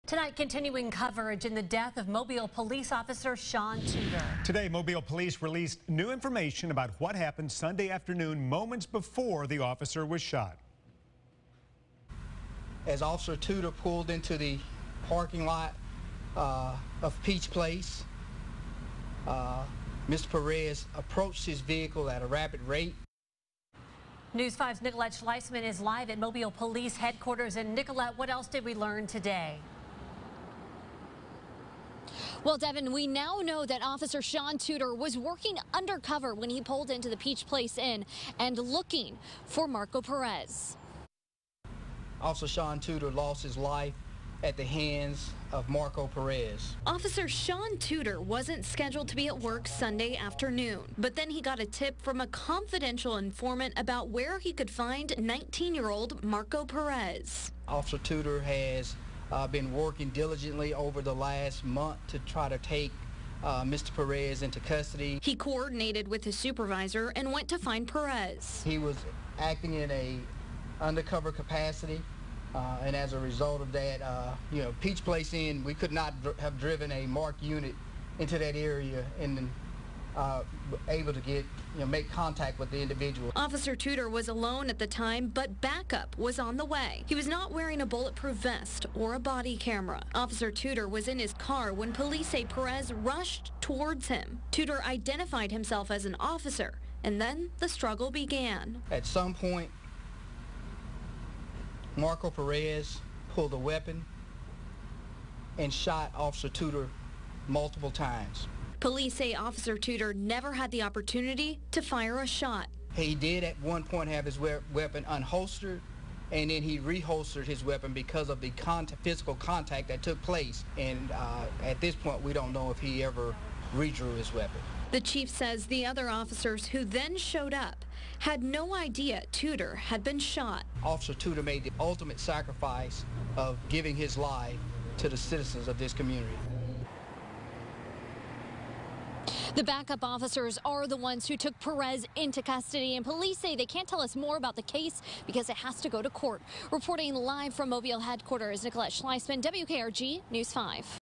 Tonight, continuing coverage in the death of Mobile Police Officer Sean Tuder. Today, Mobile Police released new information about what happened Sunday afternoon, moments before the officer was shot. As Officer Tuder pulled into the parking lot of Peach Place, Mr. Perez approached his vehicle at a rapid rate. News 5's Nicolette Schleisman is live at Mobile Police headquarters. And Nicolette, what else did we learn today? Well, Devin, we now know that Officer Sean Tuder was working undercover when he pulled into the Peach Place Inn and looking for Marco Perez. Officer Sean Tuder lost his life at the hands of Marco Perez. Officer Sean Tuder wasn't scheduled to be at work Sunday afternoon, but then he got a tip from a confidential informant about where he could find 19-year-old Marco Perez. Officer Tuder has been working diligently over the last month to try to take Mr. Perez into custody. He coordinated with his supervisor and went to find Perez. He was acting in a undercover capacity, and as a result of that, Peach Place Inn, we could not have driven a marked unit into that area and able to get, make contact with the individual. Officer Tuder was alone at the time, but backup was on the way. He was not wearing a bulletproof vest or a body camera. Officer Tuder was in his car when police say Perez rushed towards him. Tuder identified himself as an officer, and then the struggle began. At some point, Marco Perez pulled a weapon and shot Officer Tuder multiple times. Police say Officer Tuder never had the opportunity to fire a shot. He did at one point have his weapon unholstered, and then he reholstered his weapon because of the physical contact that took place. And at this point, we don't know if he ever redrew his weapon. The chief says the other officers who then showed up had no idea Tuder had been shot. Officer Tuder made the ultimate sacrifice of giving his life to the citizens of this community. The backup officers are the ones who took Perez into custody, and police say they can't tell us more about the case because it has to go to court. Reporting live from Mobile headquarters, Nicolette Schleisman, WKRG News 5.